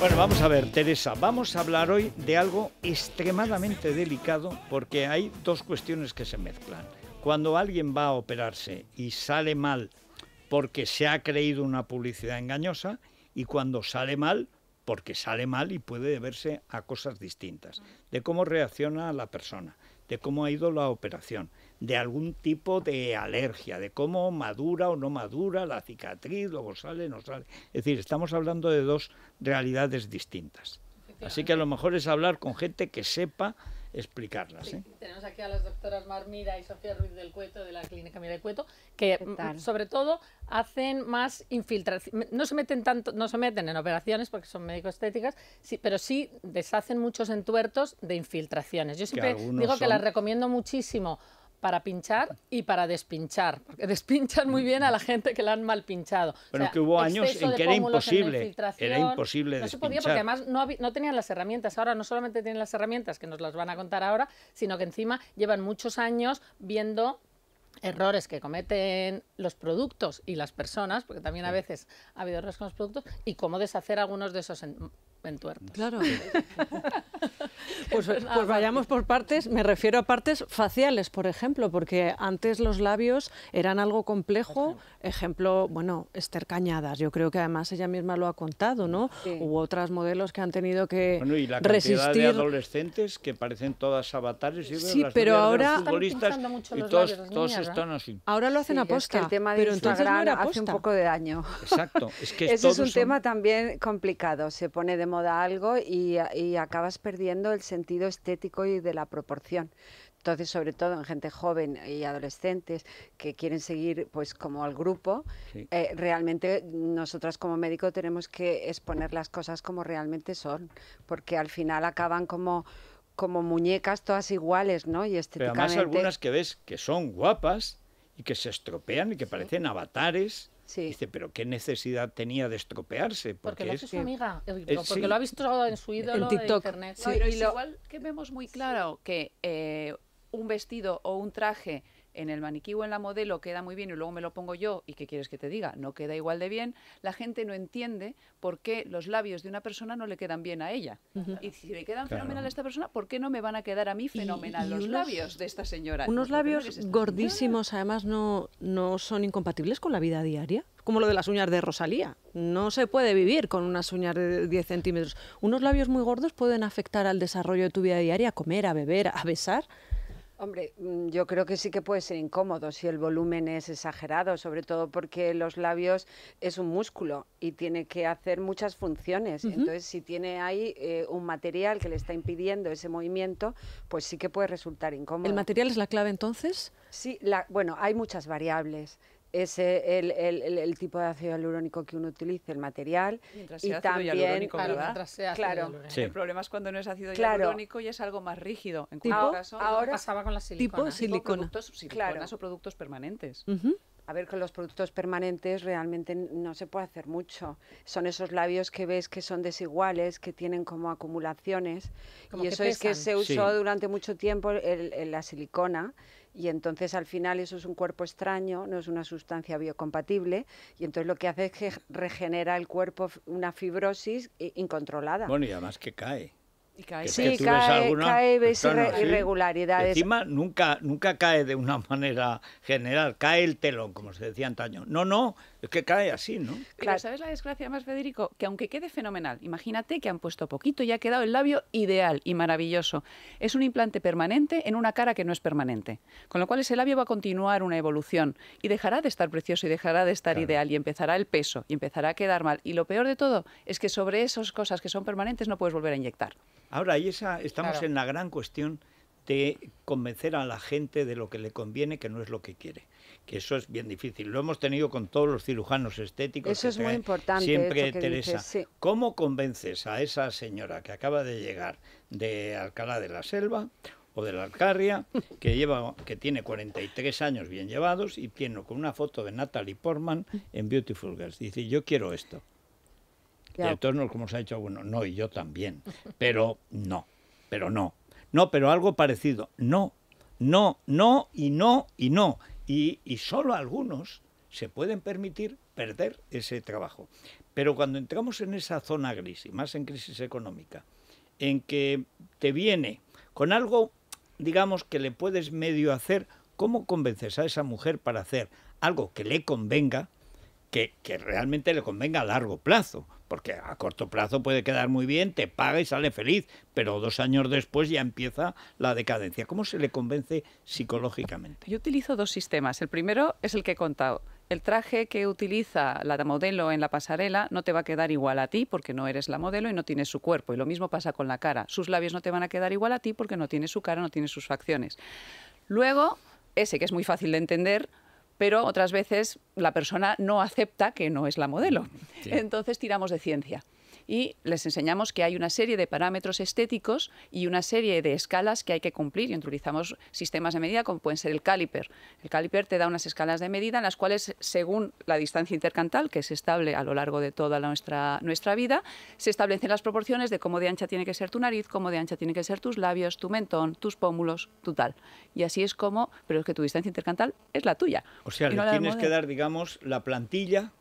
Bueno, vamos a ver, Teresa, vamos a hablar hoy de algo extremadamente delicado porque hay dos cuestiones que se mezclan. Cuando alguien va a operarse y sale mal porque se ha creído una publicidad engañosa, y cuando sale mal porque sale mal y puede deberse a cosas distintas, de cómo reacciona la persona, de cómo ha ido la operación, de algún tipo de alergia, de cómo madura o no madura la cicatriz, luego sale, no sale. Es decir, estamos hablando de dos realidades distintas. Así que a lo mejor es hablar con gente que sepa explicarlas. Sí, tenemos aquí a las doctoras Mar Mira y Sofía Ruiz del Cueto, de la Clínica Mira del Cueto, que sobre todo hacen más infiltración. No se meten en operaciones porque son médico-estéticas, sí, pero sí deshacen muchos entuertos de infiltraciones. Yo siempre digo que las recomiendo muchísimo para pinchar y para despinchar, porque despinchan muy bien a la gente que la han mal pinchado. Bueno, o sea, que hubo años en que era imposible despinchar. No se podía porque además no tenían las herramientas. Ahora no solamente tienen las herramientas, que nos las van a contar ahora, sino que encima llevan muchos años viendo errores que cometen los productos y las personas, porque también a veces ha habido errores con los productos, y cómo deshacer algunos de esos entuertos. Claro. Pues vayamos por partes. Me refiero a partes faciales, por ejemplo, porque antes los labios eran algo complejo. Ejemplo, bueno, Esther Cañadas, yo creo que además ella misma lo ha contado, ¿no? Sí. Hubo otras modelos que han tenido que bueno, y la cantidad de adolescentes que parecen todas avatares. Sí, pero ahora futbolistas y todos están así. Ahora lo hacen aposta. Es que el tema de Instagram hace un poco de daño. Exacto. Es que ese es un tema también complicado. Se pone de moda algo y acabas perdiendo el sentido estético y de la proporción. Entonces, sobre todo en gente joven y adolescentes que quieren seguir pues como al grupo, realmente nosotras como médico tenemos que exponer las cosas como realmente son, porque al final acaban como muñecas todas iguales, ¿no? Y estéticamente... Pero además algunas que ves que son guapas y que se estropean y que parecen avatares. Sí. Dice, pero ¿qué necesidad tenía de estropearse? Porque lo hace su amiga, porque lo ha visto en su ídolo en TikTok. De internet. Sí. No, pero es igual que vemos muy claro que un vestido o un traje en el maniquí o en la modelo queda muy bien y luego me lo pongo yo y ¿qué quieres que te diga? No queda igual de bien. La gente no entiende por qué los labios de una persona no le quedan bien a ella. Y si le quedan fenomenal a esta persona, ¿por qué no me van a quedar a mí fenomenal los labios de esta señora? Unos labios gordísimos, además, no son incompatibles con la vida diaria. Como lo de las uñas de Rosalía. No se puede vivir con unas uñas de 10 centímetros. Unos labios muy gordos pueden afectar al desarrollo de tu vida diaria, a comer, a beber, a besar. Hombre, yo creo que sí que puede ser incómodo si el volumen es exagerado, sobre todo porque los labios es un músculo y tiene que hacer muchas funciones. Entonces, si tiene ahí un material que le está impidiendo ese movimiento, pues sí que puede resultar incómodo. ¿El material es la clave entonces? Sí, bueno, hay muchas variables. Es el tipo de ácido hialurónico que uno utilice, el material. Mientras y sea también, ácido hialurónico, ¿verdad? Claro. Sí. El problema es cuando no es ácido hialurónico y es algo más rígido. En cualquier caso, ahora pasaba con la silicona. Tipo silicona. Productos siliconas o productos permanentes. A ver, con los productos permanentes realmente no se puede hacer mucho. Son esos labios que ves que son desiguales, que tienen como acumulaciones. Como y eso es que se usó durante mucho tiempo la silicona. Y entonces al final eso es un cuerpo extraño, no es una sustancia biocompatible, y entonces lo que hace es que regenera el cuerpo una fibrosis incontrolada. Bueno, y además que cae. Y cae. Sí, cae, ves irregularidades. Encima nunca cae de una manera general, cae el telón, como se decía antaño. No, es que cae así, ¿no? Pero ¿sabes la desgracia más, Federico? Que aunque quede fenomenal, imagínate que han puesto poquito y ha quedado el labio ideal y maravilloso. Es un implante permanente en una cara que no es permanente. Con lo cual ese labio va a continuar una evolución y dejará de estar precioso y dejará de estar ideal y empezará el peso y empezará a quedar mal. Y lo peor de todo es que sobre esas cosas que son permanentes no puedes volver a inyectar. Ahora, ahí estamos en la gran cuestión de convencer a la gente de lo que le conviene, que no es lo que quiere. Que eso es bien difícil. Lo hemos tenido con todos los cirujanos estéticos. Eso es muy importante. Siempre, Teresa. ¿Cómo convences a esa señora que acaba de llegar de Alcalá de la Selva o de la Alcarria, que tiene 43 años bien llevados y tiene con una foto de Natalie Portman en Beautiful Girls? Dice, yo quiero esto. Y entonces, como se ha dicho, bueno, no, y yo también, pero no, pero algo parecido, no, y solo algunos se pueden permitir perder ese trabajo. Pero cuando entramos en esa zona gris, y más en crisis económica, en que te viene con algo, digamos, que le puedes medio hacer, ¿cómo convences a esa mujer para hacer algo que le convenga, que realmente le convenga a largo plazo? Porque a corto plazo puede quedar muy bien, te paga y sale feliz, pero 2 años después ya empieza la decadencia. ¿Cómo se le convence psicológicamente? Yo utilizo 2 sistemas. El primero es el que he contado. El traje que utiliza la modelo en la pasarela no te va a quedar igual a ti porque no eres la modelo y no tienes su cuerpo. Y lo mismo pasa con la cara. Sus labios no te van a quedar igual a ti porque no tienes su cara, no tienes sus facciones. Luego, ese que es muy fácil de entender, pero otras veces la persona no acepta que no es la modelo. Sí. Entonces tiramos de ciencia. Y les enseñamos que hay una serie de parámetros estéticos y una serie de escalas que hay que cumplir. Y utilizamos sistemas de medida como pueden ser el caliper. El caliper te da unas escalas de medida en las cuales, según la distancia intercantal, que es estable a lo largo de toda nuestra vida, se establecen las proporciones de cómo de ancha tiene que ser tu nariz, cómo de ancha tienen que ser tus labios, tu mentón, tus pómulos, tu tal. Y así es como, pero es que tu distancia intercantal es la tuya. O sea, le tienes que dar, digamos, la plantilla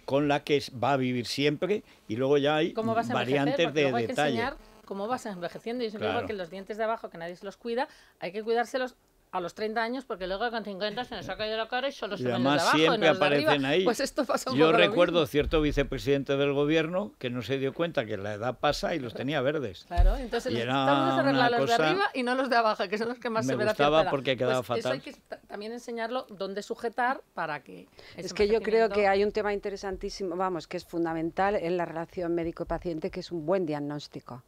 con la que va a vivir siempre, y luego ya hay variantes de hay que detalle. Enseñar cómo vas envejeciendo. Y siempre digo que los dientes de abajo, que nadie se los cuida, hay que cuidárselos a los 30 años, porque luego con 50 se nos ha caído la cara y solo se ven los de abajo. Siempre y los aparecen de arriba. ahí. Pues esto pasa un Yo poco recuerdo lo mismo. cierto vicepresidente del gobierno que no se dio cuenta que la edad pasa y los tenía verdes. Claro, entonces estamos arreglando los de arriba y no los de abajo, que son los que más se ven a cierta edad. Me gustaba porque quedaba fatal. Eso hay que también enseñarlo dónde sujetar para que... Es que yo creo que hay un tema interesantísimo, vamos, que es fundamental en la relación médico-paciente, que es un buen diagnóstico.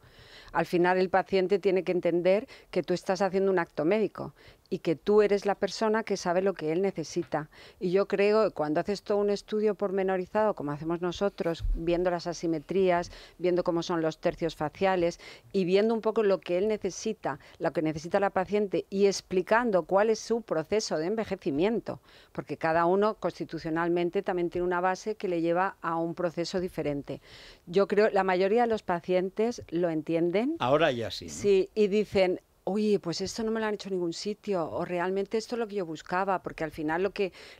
Al final el paciente tiene que entender que tú estás haciendo un acto médico y que tú eres la persona que sabe lo que él necesita. Y yo creo que cuando haces todo un estudio pormenorizado, como hacemos nosotros, viendo las asimetrías, viendo cómo son los tercios faciales y viendo un poco lo que él necesita, lo que necesita la paciente y explicando cuál es su proceso de envejecimiento, porque cada uno constitucionalmente también tiene una base que le lleva a un proceso diferente. Yo creo que la mayoría de los pacientes lo entienden. Ahora ya sí, ¿no? Sí, y dicen... Oye, pues esto no me lo han hecho en ningún sitio, o realmente esto es lo que yo buscaba, porque al final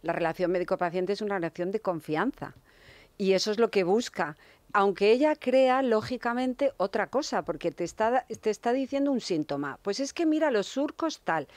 la relación médico-paciente es una relación de confianza, y eso es lo que busca, aunque ella crea, lógicamente, otra cosa, porque te está diciendo un síntoma, pues es que mira los surcos tal,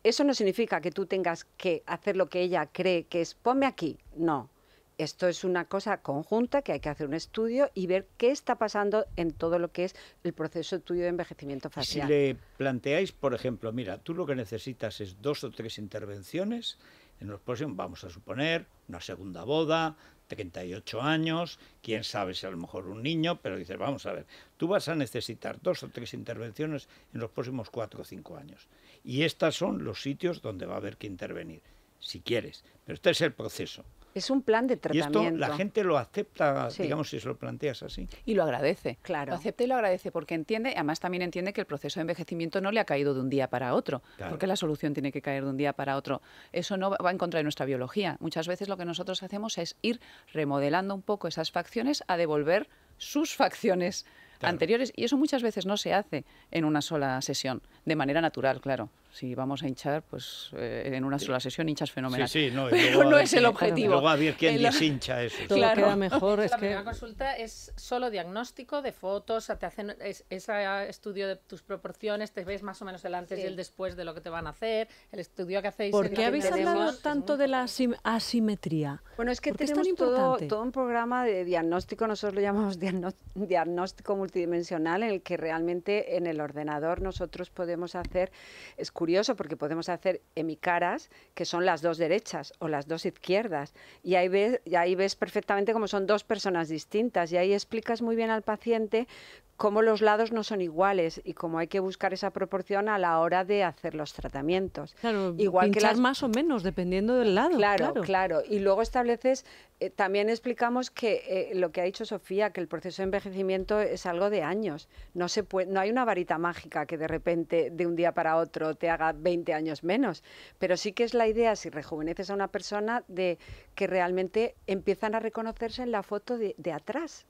eso no significa que tú tengas que hacer lo que ella cree que es, ponme aquí, no. Esto es una cosa conjunta que hay que hacer un estudio y ver qué está pasando en todo lo que es el proceso tuyo de envejecimiento facial. Si le planteáis, por ejemplo, mira, tú lo que necesitas es 2 o 3 intervenciones en los próximos, vamos a suponer, una segunda boda, 38 años, quién sabe si a lo mejor un niño, pero dices, vamos a ver, tú vas a necesitar 2 o 3 intervenciones en los próximos 4 o 5 años. Y estos son los sitios donde va a haber que intervenir, si quieres. Pero este es el proceso. Es un plan de tratamiento. Y esto la gente lo acepta, sí, digamos, si se lo planteas así. Y lo agradece. Claro. Lo acepta y lo agradece porque entiende, además también entiende que el proceso de envejecimiento no le ha caído de un día para otro. Claro. Porque la solución tiene que caer de un día para otro. Eso no va en contra de nuestra biología. Muchas veces lo que nosotros hacemos es ir remodelando un poco esas facciones a devolver sus facciones anteriores. Y eso muchas veces no se hace en una sola sesión, de manera natural, claro. Si vamos a hinchar, pues en una sola sesión hinchas fenomenal. Sí, no, pero no es el objetivo. Luego a ver quién deshincha eso. Todo queda mejor. La primera consulta es solo diagnóstico de fotos, te hacen ese estudio de tus proporciones, te ves más o menos el antes y el después de lo que te van a hacer, el estudio que hacéis. ¿Por qué habéis hablado tanto de la asimetría? Bueno, es que tenemos todo un programa de diagnóstico, nosotros lo llamamos diagnóstico multidimensional, en el que realmente en el ordenador nosotros podemos hacer, es curioso porque podemos hacer hemicaras, que son las 2 derechas o las 2 izquierdas, y ahí ves perfectamente cómo son 2 personas distintas, y ahí explicas muy bien al paciente cómo los lados no son iguales y cómo hay que buscar esa proporción a la hora de hacer los tratamientos. Claro, igual pinchar que más o menos, dependiendo del lado. Claro. Y luego estableces, también explicamos que lo que ha dicho Sofía, que el proceso de envejecimiento es algo de años. No hay una varita mágica que de repente, de un día para otro, te haga 20 años menos. Pero sí que es la idea, si rejuveneces a una persona, de que realmente empiezan a reconocerse en la foto de atrás.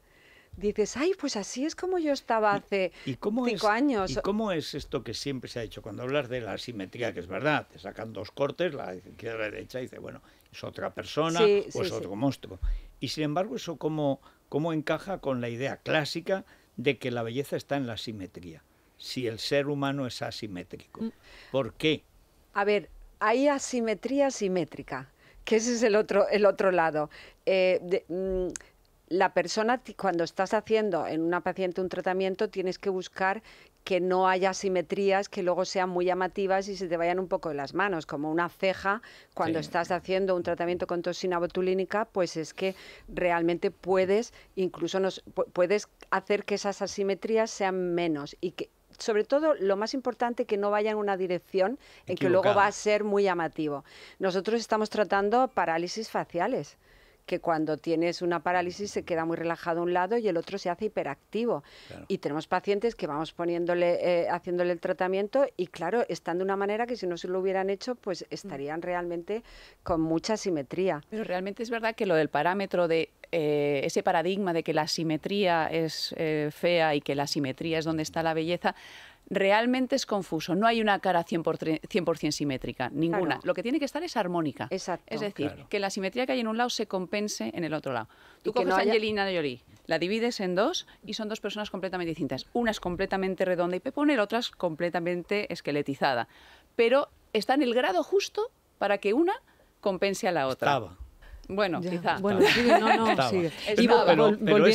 Dices, ay, pues así es como yo estaba hace 5 años. ¿Y cómo es esto que siempre se ha hecho? Cuando hablas de la asimetría, que es verdad, te sacan 2 cortes, la izquierda y la derecha, y dices, bueno, es otra persona o es otro monstruo. Y sin embargo, ¿eso cómo cómo encaja con la idea clásica de que la belleza está en la simetría, si el ser humano es asimétrico. ¿Por qué? A ver, hay asimetría simétrica, que ese es el otro lado. La persona, cuando estás haciendo en una paciente un tratamiento, tienes que buscar que no haya asimetrías que luego sean muy llamativas y se te vayan un poco de las manos, como una ceja. Cuando estás haciendo un tratamiento con toxina botulínica, pues es que realmente puedes, incluso puedes hacer que esas asimetrías sean menos y que, sobre todo, lo más importante, que no vaya en una dirección en que luego va a ser muy llamativo. Nosotros estamos tratando parálisis faciales, que cuando tienes una parálisis se queda muy relajado un lado y el otro se hace hiperactivo. Claro. Y tenemos pacientes que vamos poniéndole, haciéndole el tratamiento y claro, están de una manera que si no se lo hubieran hecho, pues estarían realmente con mucha simetría. Pero realmente es verdad que lo del parámetro de ese paradigma de que la simetría es fea y que la simetría es donde está la belleza, realmente es confuso. No hay una cara 100% simétrica, ninguna. Claro. Lo que tiene que estar es armónica. Exacto. Es decir, que la simetría que hay en un lado se compense en el otro lado. Tú coges a Angelina Jolie, la divides en dos y son dos personas completamente distintas. Una es completamente redonda y pepona y la otra es completamente esqueletizada. Pero está en el grado justo para que una compense a la otra. Estaba. Bueno, ya. quizá. Bueno, sigue, sigue. Pero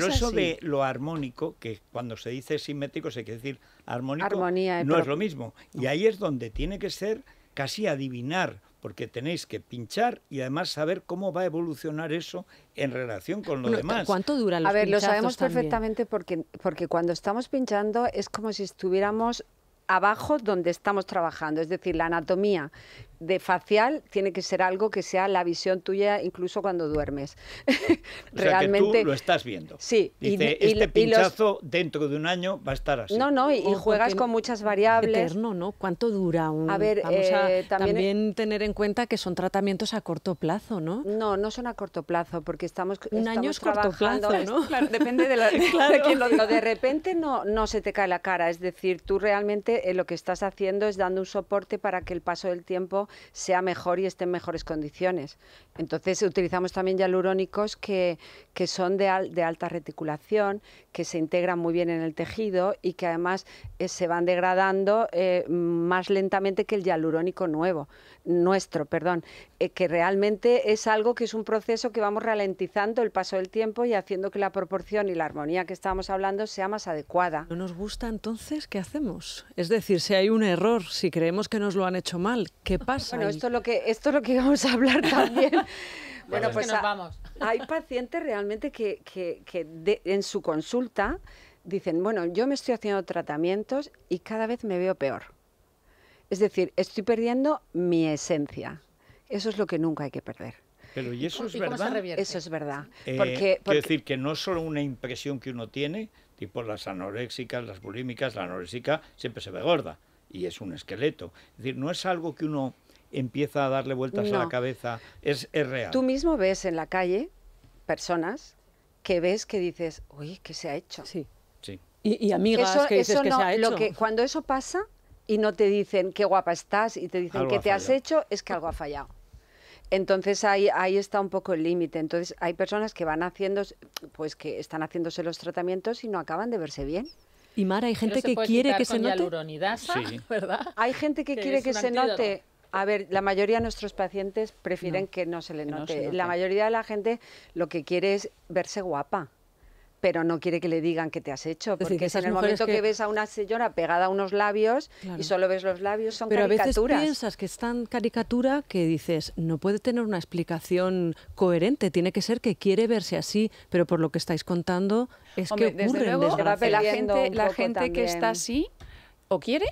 eso de lo armónico, que cuando se dice simétrico se quiere decir armónico, armonía, no es lo mismo. Y ahí es donde tiene que ser casi adivinar, porque tenéis que pinchar y además saber cómo va a evolucionar eso en relación con lo demás. ¿Cuánto duran los pinchazos? A ver, lo sabemos también perfectamente porque cuando estamos pinchando es como si estuviéramos abajo donde estamos trabajando, es decir, la anatomía de facial tiene que ser algo que sea la visión tuya incluso cuando duermes. Realmente, que tú lo estás viendo. Sí. Dice, este pinchazo dentro de un año va a estar así. No, y juegas con muchas variables. Eterno, ¿no? ¿Cuánto dura un...? A ver, vamos a también tener en cuenta que son tratamientos a corto plazo, ¿no? No son a corto plazo, porque estamos un año es corto plazo, ¿no? Claro, depende de quién lo diga. De repente no se te cae la cara, es decir, tú realmente lo que estás haciendo es dando un soporte para que el paso del tiempo sea mejor y esté en mejores condiciones. Entonces utilizamos también hialurónicos que son de alta reticulación, que se integran muy bien en el tejido y que además se van degradando más lentamente que el hialurónico nuestro, que realmente es algo que es un proceso que vamos ralentizando el paso del tiempo y haciendo que la proporción y la armonía que estábamos hablando sea más adecuada. ¿No nos gusta entonces? ¿Qué hacemos? Es decir, si hay un error, si creemos que nos lo han hecho mal, ¿qué pasa? Bueno, esto es lo que vamos a hablar también. Bueno, pues nos vamos. Hay pacientes realmente que en su consulta dicen, bueno, yo me estoy haciendo tratamientos y cada vez me veo peor. Es decir, estoy perdiendo mi esencia. Eso es lo que nunca hay que perder. Pero ¿y eso es verdad? ¿Cómo se revierte? Eso es verdad. Quiero decir que no es solo una impresión que uno tiene, tipo las anoréxicas, las bulímicas, la anoréxica siempre se ve gorda y es un esqueleto. Es decir, no es algo que uno empieza a darle vueltas a la cabeza, es real. Tú mismo ves en la calle personas que ves que dices, uy, ¿qué se ha hecho? Sí. Sí. Y amigas que dices que se ha hecho. Cuando eso pasa y no te dicen qué guapa estás y te dicen algo qué te has hecho, es que algo ha fallado. Entonces ahí está un poco el límite. Entonces hay personas que van haciendo, pues que están haciéndose los tratamientos y no acaban de verse bien. Y Mara, hay gente que quiere que se note. Sí. ¿Verdad? Hay gente que quiere que se note. A ver, la mayoría de nuestros pacientes prefieren que no se le note. La mayoría de la gente lo que quiere es verse guapa, pero no quiere que le digan qué te has hecho, porque es en el momento que ves a una señora pegada a unos labios y solo ves los labios, son caricaturas. Pero a veces piensas que es tan caricatura que dices, no puede tener una explicación coherente, tiene que ser que quiere verse así, pero por lo que estáis contando es que ocurre. Desde luego, la gente también que está así o quiere,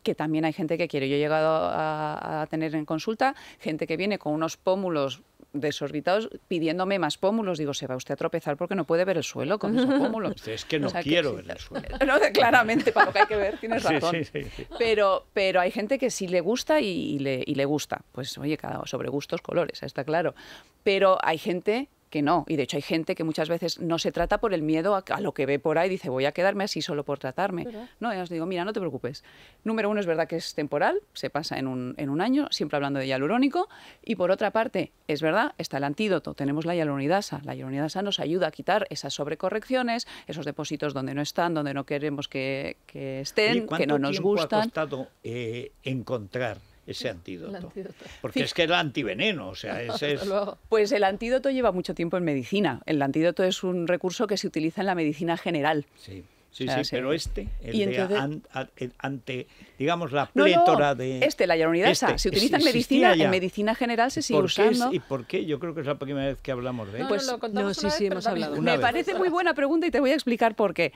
que también hay gente que quiere. Yo he llegado a tener en consulta gente que viene con unos pómulos desorbitados pidiéndome más pómulos. Digo, se va usted a tropezar porque no puede ver el suelo con esos pómulos. Es que no quiero ver el suelo. No, claramente, para lo que hay que ver, tienes razón. Sí. Pero hay gente que sí le gusta y le gusta. Pues oye, sobre gustos, colores, está claro. Pero hay gente que no. Y de hecho hay gente que muchas veces no se trata por el miedo a lo que ve por ahí, dice voy a quedarme así solo por tratarme. No, ya os digo, mira, no te preocupes. Número uno, es verdad que es temporal, se pasa en un año, siempre hablando de hialurónico. Y por otra parte, es verdad, está el antídoto, tenemos la hialuronidasa. La hialuronidasa nos ayuda a quitar esas sobrecorrecciones, esos depósitos donde no están, donde no queremos que estén, que no nos gustan. ¿Cuánto tiempo ha costado encontrar ese antídoto? Porque es que era antiveneno, o sea, ese es... Pues el antídoto lleva mucho tiempo en medicina. El antídoto es un recurso que se utiliza en la medicina general. Sí, O sea, pero ante, digamos, la No, plétora de... la hialuronidasa, se utiliza en medicina general, se sigue usando. ¿Y por qué? Yo creo que es la primera vez que hablamos de él. Pues lo contamos una vez, hemos pero hablado. también- Me parece muy buena pregunta y te voy a explicar por qué.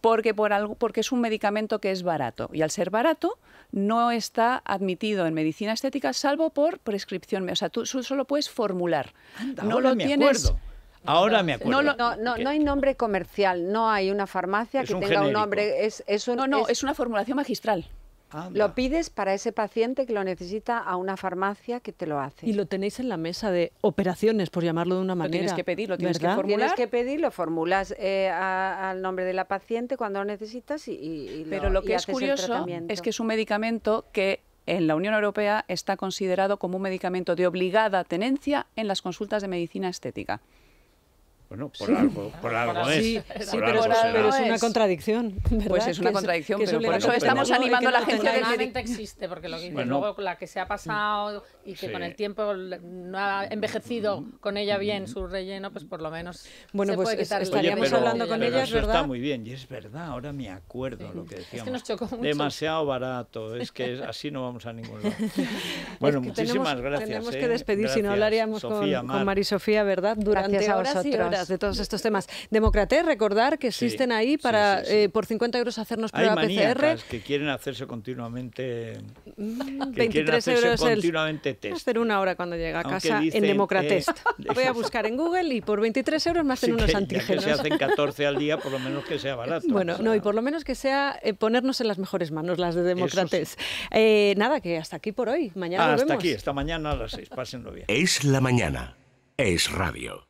Porque es un medicamento que es barato y al ser barato no está admitido en medicina estética salvo por prescripción. O sea, tú solo puedes formular. Anda, no ahora lo me tienes. acuerdo. Ahora me acuerdo. No hay nombre comercial, no hay una farmacia Es que un tenga un genérico. nombre. Es una formulación magistral. Anda. Lo pides para ese paciente que lo necesita a una farmacia que te lo hace. Y lo tenéis en la mesa de operaciones, por llamarlo de una manera. tienes que pedir, lo tienes que ¿verdad? formular. Tienes que pedir, lo formulas al nombre de la paciente cuando lo necesitas Pero lo que es haces el curioso tratamiento. es que es un medicamento que en la Unión Europea está considerado como un medicamento de obligada tenencia en las consultas de medicina estética. Bueno, por algo es. Sí, Por sí, algo pero será. es una es. contradicción. ¿verdad? Pues es una contradicción, pero por obligatorio. eso estamos Pero- animando a la gente del Afortunadamente existe, porque lo que dices, Bueno. luego la que se ha pasado y que Sí. con el tiempo no ha envejecido con ella bien su relleno, pues por lo menos Bueno, se pues puede quitar el estaríamos relleno. hablando con pero ellas, eso ¿verdad? está muy bien, y es verdad, ahora me acuerdo lo que decíamos. nos chocó mucho. Demasiado barato, es que así no vamos a ningún lado. Bueno, muchísimas gracias. Tenemos que despedir, si no Gracias, hablaríamos Sofía, con Mar. María Sofía, ¿verdad? Durante Gracias a horas y vosotros. horas de todos estos temas. Democraté, recordar que existen ahí para sí. por 50 euros hacernos Hay prueba maníacas PCR. que quieren hacerse continuamente... que quieren 23 hacerse euros continuamente test. hacer una hora cuando llega a Aunque casa dicen, en Democratest. eh, Voy a buscar en Google y por 23 euros me hacen Así unos que, ya que antígenos. se hacen 14 al día, por lo menos que sea barato. Bueno, O sea, no, y por lo menos que sea ponernos en las mejores manos, las de Democrates. Nada, que hasta aquí por hoy. Mañana hasta volvemos. aquí, esta mañana a las 6. Pásenlo bien. Es la mañana. Es radio.